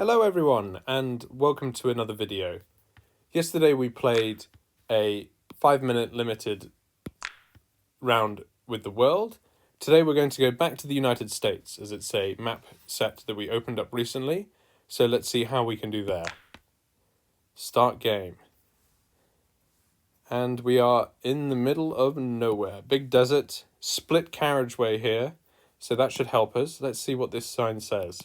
Hello everyone and welcome to another video. Yesterday we played a 5-minute limited round with the world. Today we're going to go back to the United States as it's a map set that we opened up recently. So let's see how we can do there. Start game. And we are in the middle of nowhere. Big desert, split carriageway here. So that should help us. Let's see what this sign says.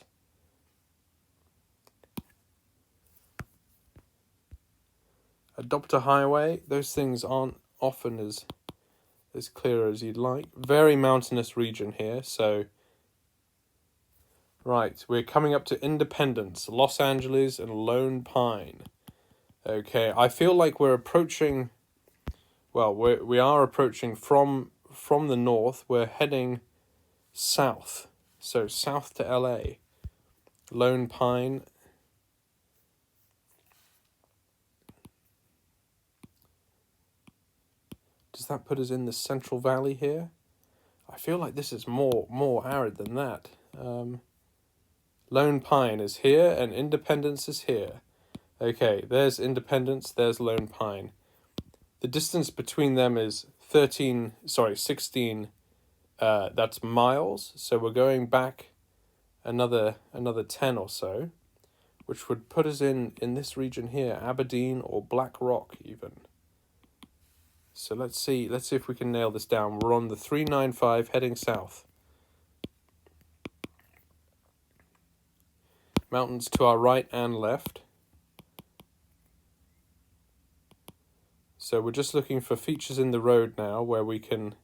Adopt a highway. Those things aren't often as clear as you'd like. Very mountainous region here, so... Right, we're coming up to Independence, Los Angeles and Lone Pine. Okay, I feel like we're approaching... Well, we are approaching from the north. We're heading south. So south to LA. Lone Pine... Does that put us in the Central Valley here? I feel like this is more arid than that. Lone Pine is here and Independence is here. Okay, there's Independence, there's Lone Pine. The distance between them is 16, that's miles. So we're going back another 10 or so, which would put us in this region here, Aberdeen or Black Rock even. So let's see if we can nail this down. We're on the 395 heading south. Mountains to our right and left. So we're just looking for features in the road now where we can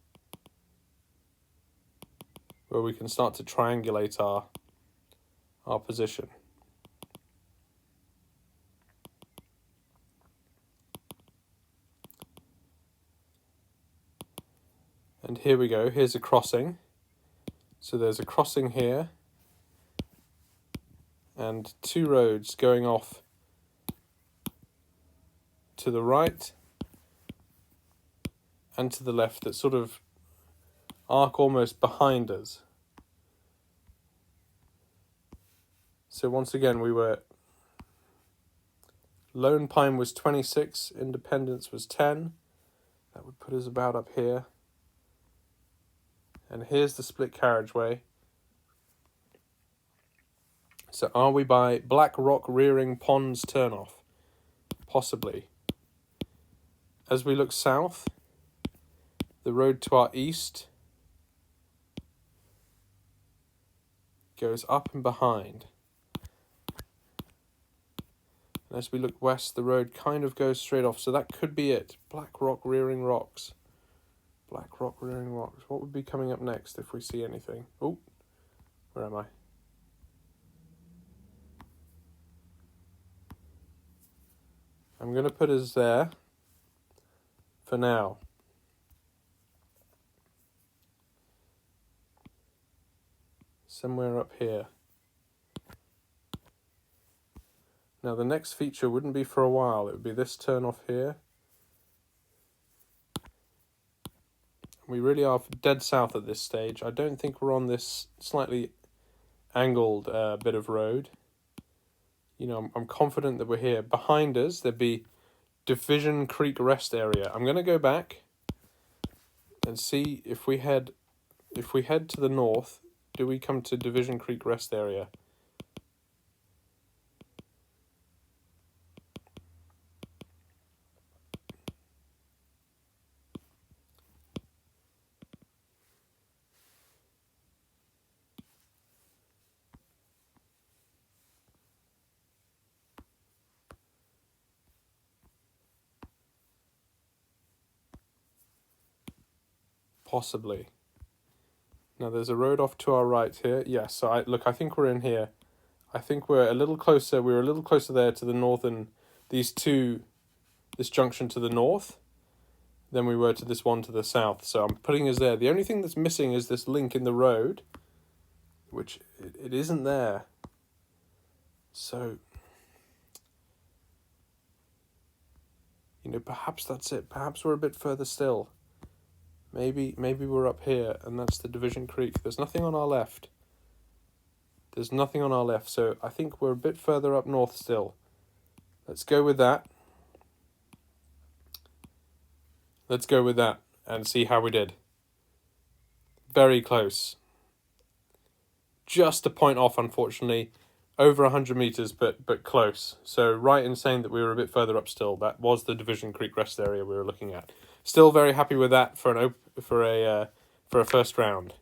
start to triangulate our position. And here we go, here's a crossing. So there's a crossing here. And two roads going off to the right and to the left that sort of arc almost behind us. So once again, Lone Pine was 26, Independence was 10. That would put us about up here. And here's the split carriageway. So are we by Black Rock Rearing Ponds turnoff? Possibly. As we look south, the road to our east goes up and behind. And as we look west, the road kind of goes straight off. So that could be it. Black Rock Rearing Rocks. Black Rock Rearing Rocks. What would be coming up next if we see anything? Oh, where am I? I'm going to put us there for now. Somewhere up here. Now the next feature wouldn't be for a while. It would be this turn off here. We really are dead south at this stage. I don't think we're on this slightly angled bit of road. You know, I'm confident that we're here. Behind us, there'd be Division Creek Rest Area. I'm going to go back and see if we head to the north, do we come to Division Creek Rest Area? Possibly. Now there's a road off to our right here. Yes, so I think we're in here. I think we're a little closer. We were a little closer there to the northern, this junction to the north, than we were to this one to the south. So I'm putting us there. The only thing that's missing is this link in the road, which it isn't there. So, you know, perhaps that's it. Perhaps we're a bit further still. Maybe we're up here, and that's the Division Creek. There's nothing on our left. There's nothing on our left, so I think we're a bit further up north still. Let's go with that. Let's go with that and see how we did. Very close. Just a point off, unfortunately. Over 100 meters, but close. So right in saying that we were a bit further up still. That was the Division Creek rest area we were looking at. Still very happy with that for a first round.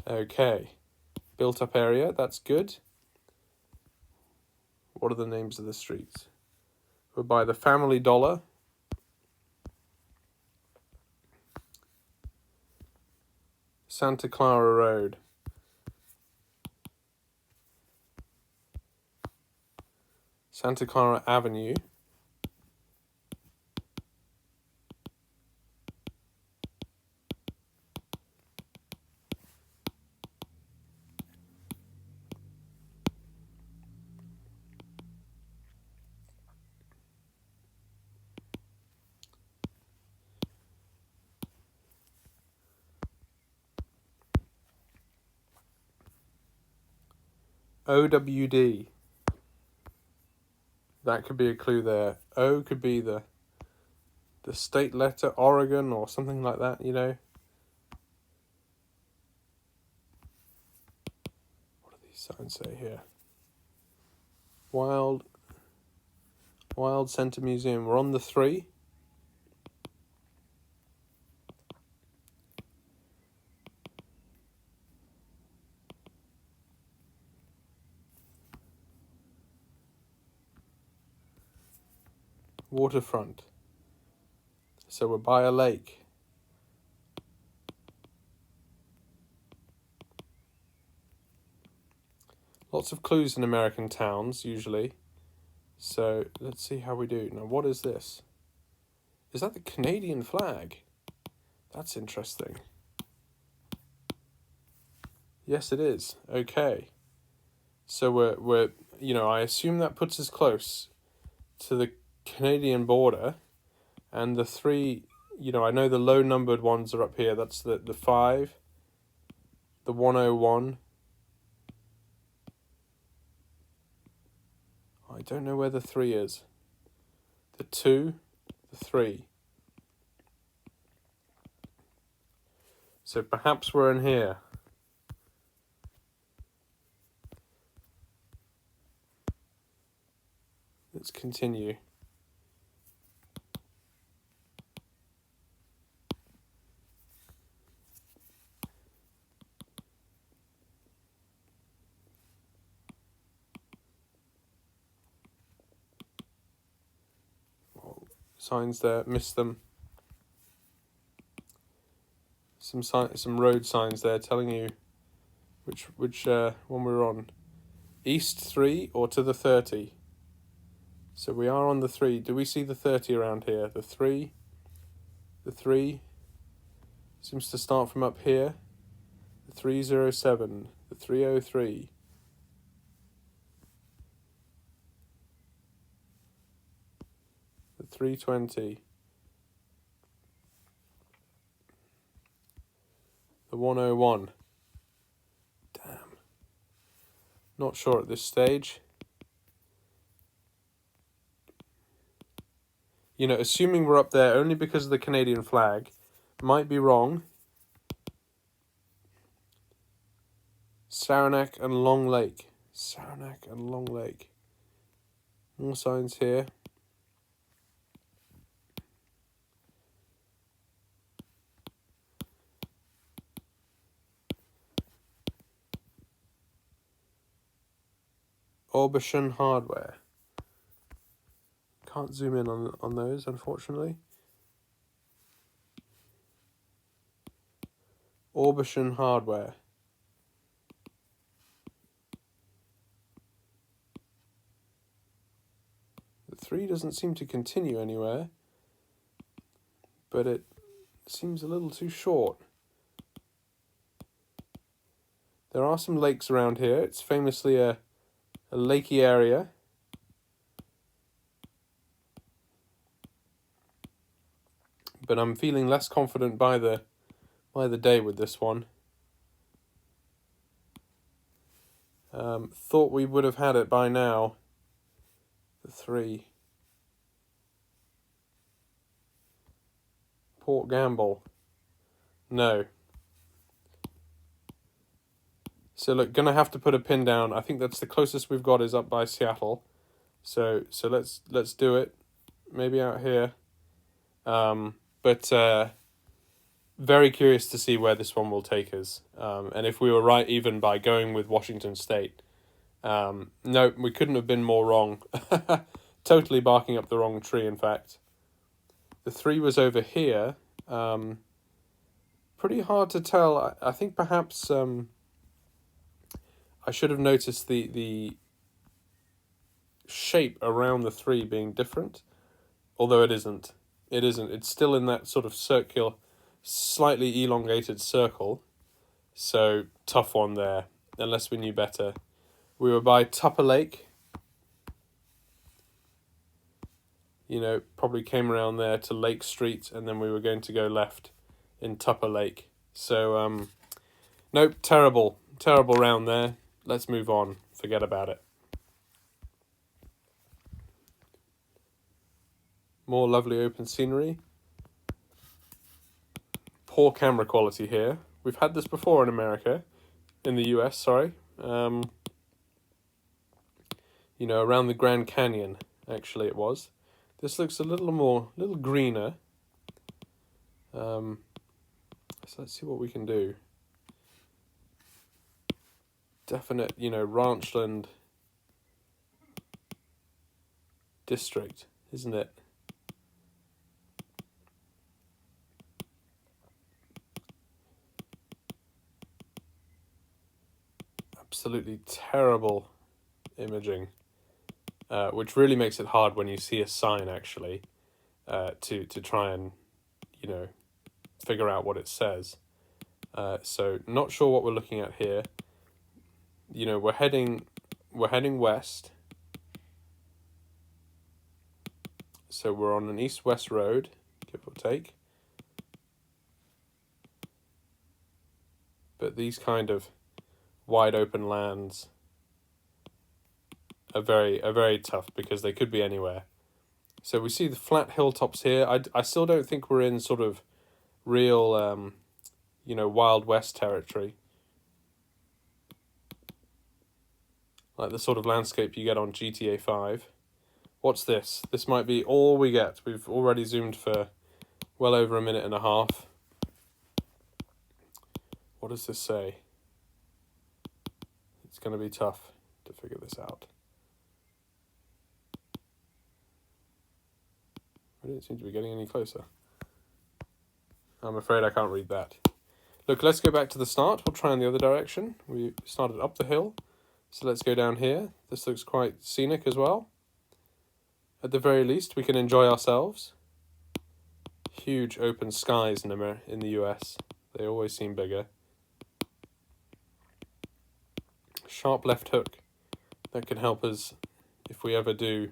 Okay, built up area. That's good. What are the names of the streets? We're by the Family Dollar. Santa Clara Road. Santa Clara Avenue. OWD. That could be a clue there. O could be the state letter, Oregon, or something like that, you know. What do these signs say here? Wild Center Museum. We're on the 3. Waterfront. So we're by a lake. Lots of clues in American towns, usually. So let's see how we do. Now, what is this? Is that the Canadian flag? That's interesting. Yes, it is. Okay. So we're you know, I assume that puts us close to the Canadian border, and the 3, you know, I know the low numbered ones are up here. That's the 5, the 101. I don't know where the 3 is. The 2, the 3. So perhaps we're in here. Let's continue. Signs there, missed them. Some road signs there telling you which one we're on. East 3 or to the 30. So we are on the 3. Do we see the 30 around here? The 3 seems to start from up here. The 307, the 303. The 320. The 101. Damn. Not sure at this stage. You know, assuming we're up there only because of the Canadian flag, might be wrong. Saranac and Long Lake. Saranac and Long Lake. More signs here. Aubuchon Hardware. Can't zoom in on those, unfortunately. Aubuchon Hardware. The 3 doesn't seem to continue anywhere, but it seems a little too short. There are some lakes around here. It's famously a lakey area. But I'm feeling less confident by the day with this one. Thought we would have had it by now. The 3. Port Gamble. No. So look, gonna have to put a pin down. I think that's the closest we've got is up by Seattle. So let's do it. Maybe out here. But very curious to see where this one will take us. And if we were right even by going with Washington State. No, we couldn't have been more wrong. Totally barking up the wrong tree, in fact. The 3 was over here. Pretty hard to tell. I think perhaps I should have noticed the shape around the 3 being different. Although it isn't. It isn't. It's still in that sort of circular, slightly elongated circle. So, tough one there, unless we knew better. We were by Tupper Lake. You know, probably came around there to Lake Street, and then we were going to go left in Tupper Lake. So, nope, terrible round there. Let's move on. Forget about it. More lovely open scenery. Poor camera quality here. We've had this before in America, in the US, sorry. You know, around the Grand Canyon, actually it was. This looks a little greener. So let's see what we can do. Definite, you know, ranchland district, isn't it? Absolutely terrible imaging, which really makes it hard when you see a sign actually to try and, you know, figure out what it says. So not sure what we're looking at here. You know, we're heading west. So we're on an east-west road, give or take. But these kind of wide open lands are very tough because they could be anywhere. So we see the flat hilltops here. I still don't think we're in sort of real you know, Wild West territory. Like the sort of landscape you get on GTA 5. What's this? This might be all we get. We've already zoomed for well over a minute and a half. What does this say? It's going to be tough to figure this out. I don't seem to be getting any closer. I'm afraid I can't read that. Look, let's go back to the start. We'll try in the other direction. We started up the hill. So let's go down here. This looks quite scenic as well. At the very least, we can enjoy ourselves. Huge open skies in the US. They always seem bigger. Sharp left hook. That can help us if we ever do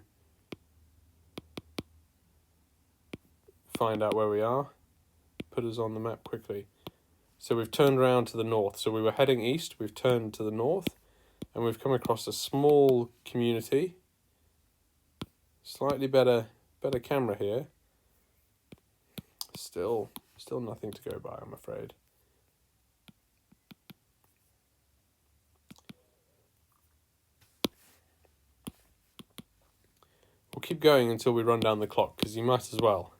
find out where we are. Put us on the map quickly. So we've turned around to the north. So we were heading east. We've turned to the north. And we've come across a small community. Slightly better camera here. Still nothing to go by, I'm afraid. We'll keep going until we run down the clock, because you might as well.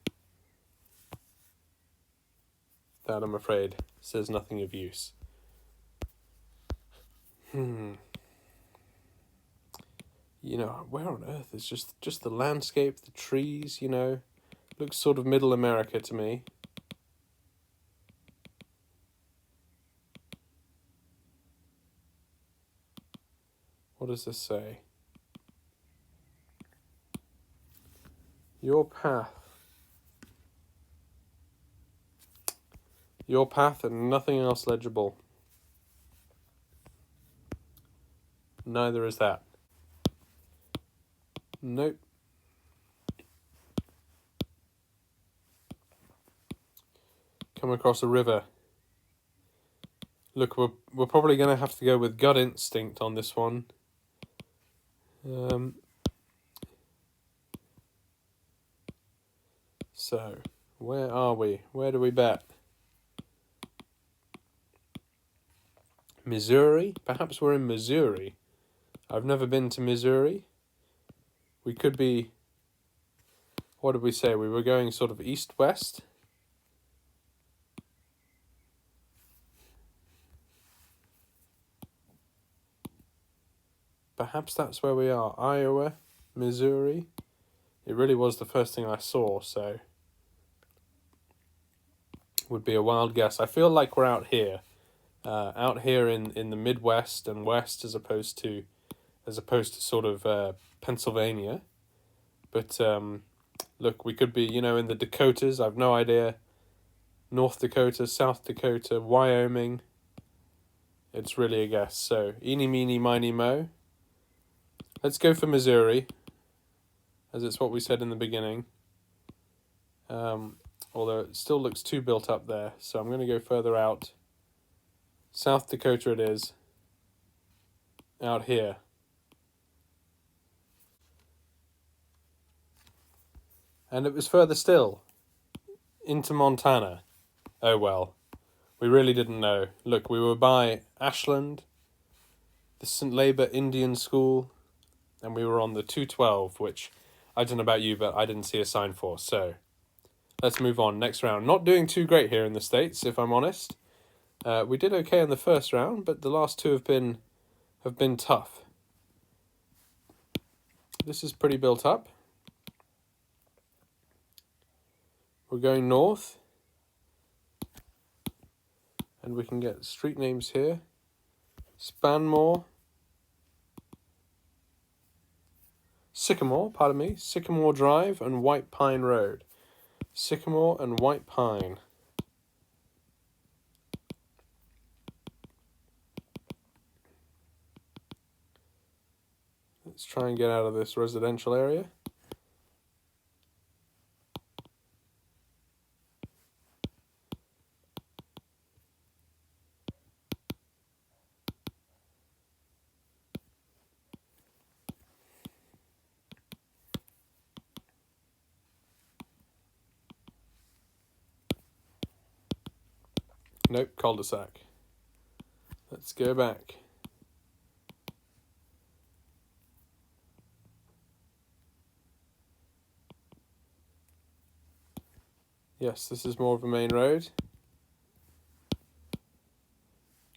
That, I'm afraid, says nothing of use. You know, where on earth is just the landscape, the trees, you know. Looks sort of middle America to me. What does this say? Your path. Your path and nothing else legible. Neither is that. Nope. Come across a river. Look, we're probably going to have to go with gut instinct on this one. So, where are we? Where do we bet? Missouri? Perhaps we're in Missouri. I've never been to Missouri. We could be... What did we say? We were going sort of east-west? Perhaps that's where we are. Iowa, Missouri. It really was the first thing I saw, so... Would be a wild guess. I feel like we're out here. Out here in the Midwest and West as opposed to sort of Pennsylvania. But look, we could be, in the Dakotas. I've no idea. North Dakota, South Dakota, Wyoming. It's really a guess. So, eeny, meeny, miny, mo. Let's go for Missouri, as it's what we said in the beginning. Although it still looks too built up there. So I'm going to go further out. South Dakota it is. Out here. And it was further still. Into Montana. Oh well. We really didn't know. Look, we were by Ashland, the St. Labor Indian School, and we were on the 212, which I don't know about you, but I didn't see a sign for. So let's move on. Next round. Not doing too great here in the States, if I'm honest. We did okay in the first round, but the last two have been tough. This is pretty built up. We're going north. And we can get street names here. Spanmore. Sycamore Drive and White Pine Road. Sycamore and White Pine. Let's try and get out of this residential area. Nope, cul-de-sac. Let's go back. Yes, this is more of a main road.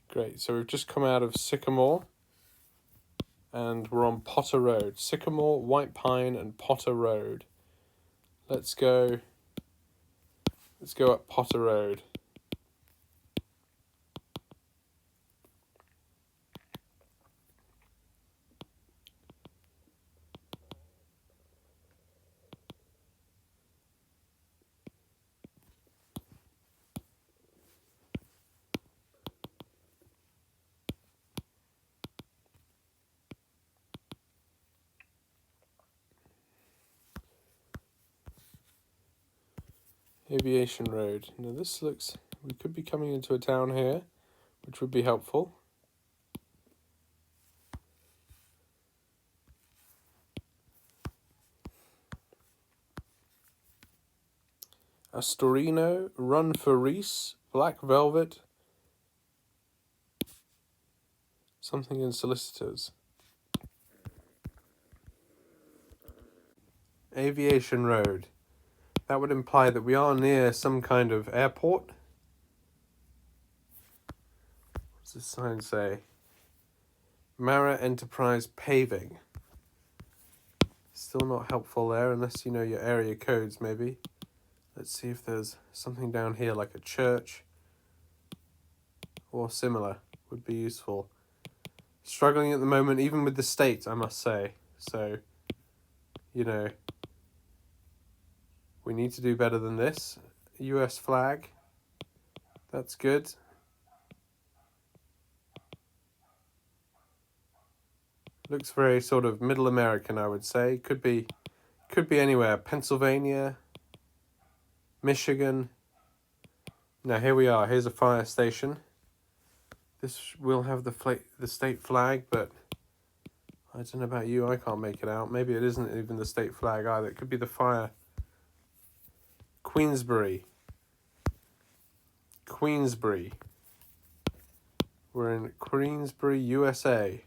Great, so we've just come out of Sycamore. And we're on Potter Road. Sycamore, White Pine, and Potter Road. Let's go up Potter Road. Aviation Road. Now this looks... We could be coming into a town here, which would be helpful. Astorino, Run for Reese, Black Velvet, something in solicitors. Aviation Road. That would imply that we are near some kind of airport. What's this sign say? Mara Enterprise Paving. Still not helpful there, unless you know your area codes, maybe. Let's see if there's something down here, like a church or similar, would be useful. Struggling at the moment, even with the state, I must say. So, we need to do better than this. US flag. That's good. Looks very sort of middle American, I would say. Could be anywhere. Pennsylvania, Michigan. Now here we are. Here's a fire station. This will have the state flag, but I don't know about you, I can't make it out. Maybe it isn't even the state flag either. It could be the fire. Queensbury. Queensbury. We're in Queensbury, USA.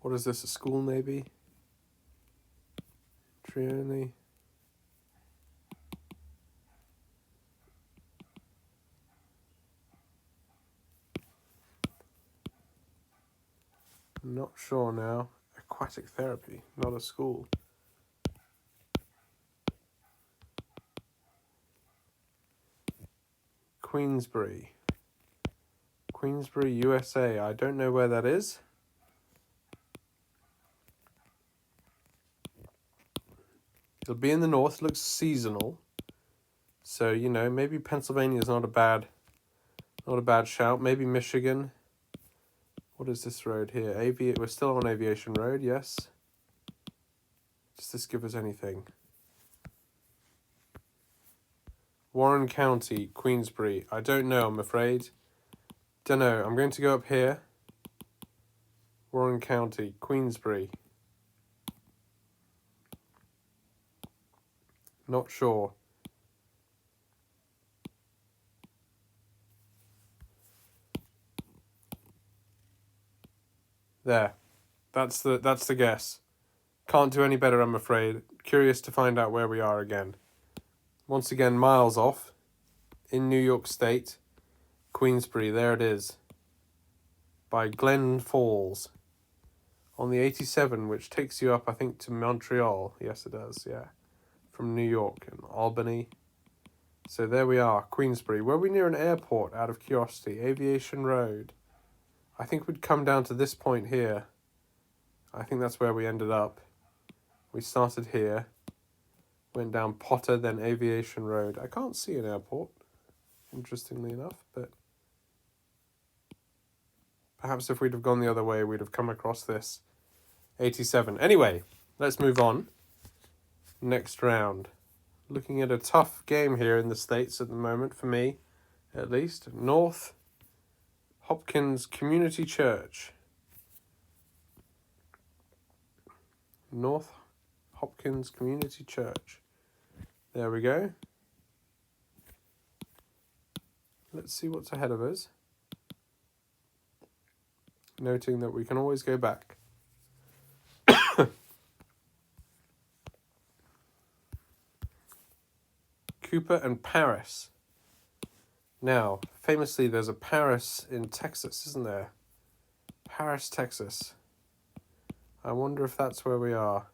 What is this, a school maybe? Entry only. Not sure now. Aquatic therapy, not a school. Queensbury. Queensbury, USA. I don't know where that is. It'll be in the north. Looks seasonal. So, you know, maybe Pennsylvania's not a bad shout. Maybe Michigan. What is this road here? We're still on Aviation Road, yes. Does this give us anything? Warren County, Queensbury. I don't know, I'm afraid. Don't know. I'm going to go up here. Warren County, Queensbury. Not sure. There. That's the guess. Can't do any better, I'm afraid. Curious to find out where we are again. Once again, miles off. In New York State. Queensbury, there it is. By Glen Falls. On the 87, which takes you up, I think, to Montreal. Yes, it does, yeah. From New York and Albany. So there we are, Queensbury. Were we near an airport, out of curiosity? Aviation Road. I think we'd come down to this point here. I think that's where we ended up. We started here. Went down Potter, then Aviation Road. I can't see an airport, interestingly enough, but perhaps if we'd have gone the other way, we'd have come across this. 87. Anyway, let's move on. Next round. Looking at a tough game here in the States at the moment, for me, at least. North Hopkins Community Church. North Hopkins Community Church. There we go. Let's see what's ahead of us. Noting that we can always go back. Cooper and Paris. Now, famously, there's a Paris in Texas, isn't there? Paris, Texas. I wonder if that's where we are.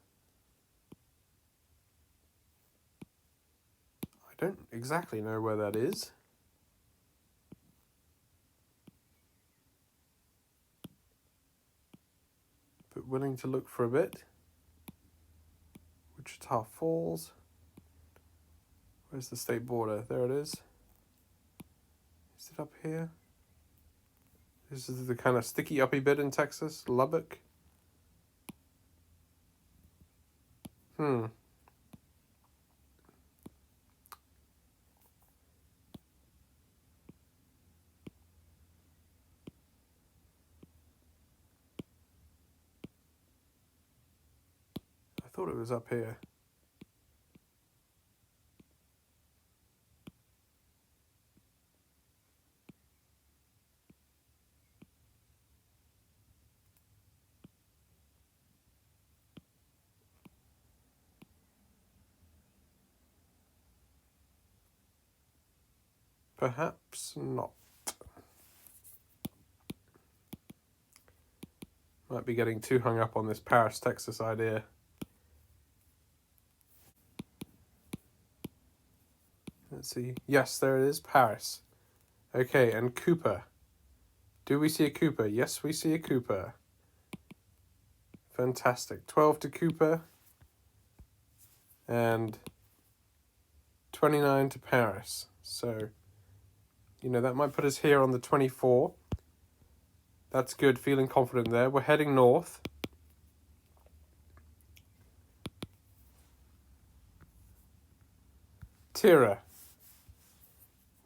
I don't exactly know where that is. But willing to look for a bit. Wichita Falls. Where's the state border? There it is. Is it up here? This is the kind of sticky uppy bit in Texas. Lubbock. I thought it was up here. Perhaps not. Might be getting too hung up on this Paris, Texas idea. Let's see. Yes, there it is, Paris. Okay, and Cooper. Do we see a Cooper? Yes, we see a Cooper. Fantastic. 12 to Cooper. And 29 to Paris. So, you know, that might put us here on the 24. That's good, feeling confident there. We're heading north. Tira.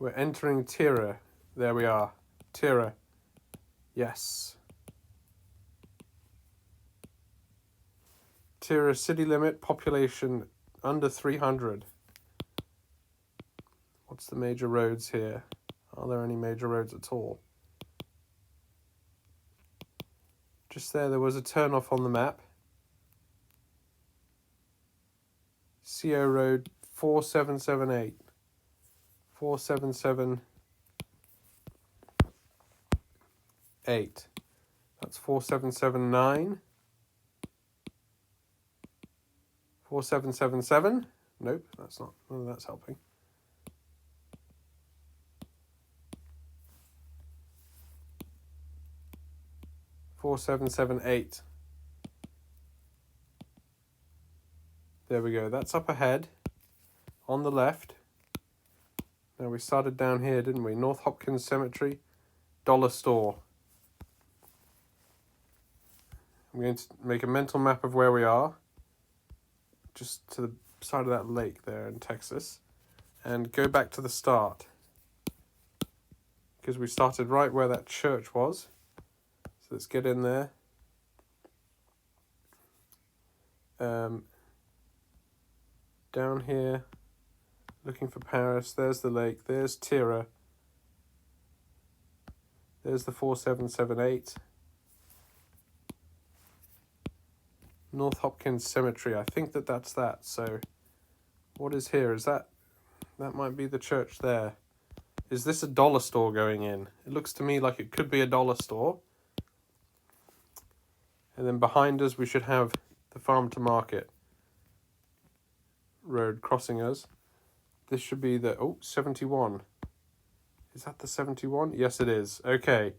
We're entering Tira. There we are. Tira. Yes. Tira city limit, population under 300. What's the major roads here? Are there any major roads at all? Just there was a turn-off on the map. CO Road 4778. 4778. That's 4779. 4777. Nope, that's not. None of that's helping. 4778. There we go. That's up ahead. On the left. Now we started down here, didn't we? North Hopkins Cemetery, Dollar Store. I'm going to make a mental map of where we are. Just to the side of that lake there in Texas. And go back to the start. Because we started right where that church was. So let's get in there. Down here, looking for Paris. There's the lake. There's Tira. There's the 4778. North Hopkins Cemetery. I think that's that. So what is here? Is that might be the church there. Is this a dollar store going in? It looks to me like it could be a dollar store. And then behind us we should have the farm to market road crossing us. This should be the 71. Is that the 71? Yes, it is. Okay,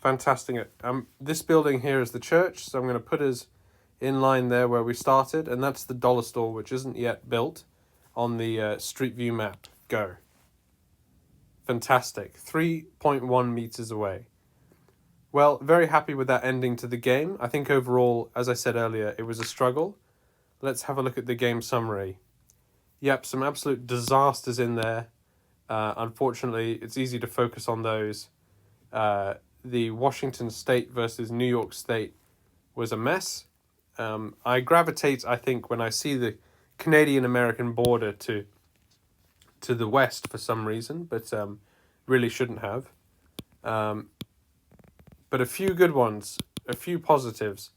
fantastic. This building here is the church, so I'm going to put us in line there where we started, and that's the dollar store, which isn't yet built on the Street View map. Go. Fantastic. 3.1 meters away. Well, very happy with that ending to the game. I think overall, as I said earlier, it was a struggle. Let's have a look at the game summary. Yep, some absolute disasters in there. Unfortunately, it's easy to focus on those. The Washington State versus New York State was a mess. I gravitate, I think, when I see the Canadian-American border to the west for some reason, but really shouldn't have. But a few good ones, a few positives.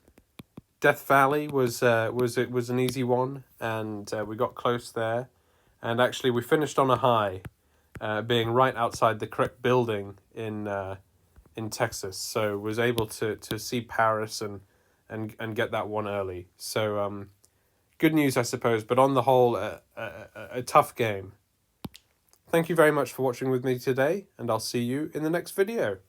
Death Valley was an easy one, and we got close there. And actually, we finished on a high, being right outside the correct building in Texas. So was able to see Paris and get that one early. So good news, I suppose. But on the whole, a tough game. Thank you very much for watching with me today, and I'll see you in the next video.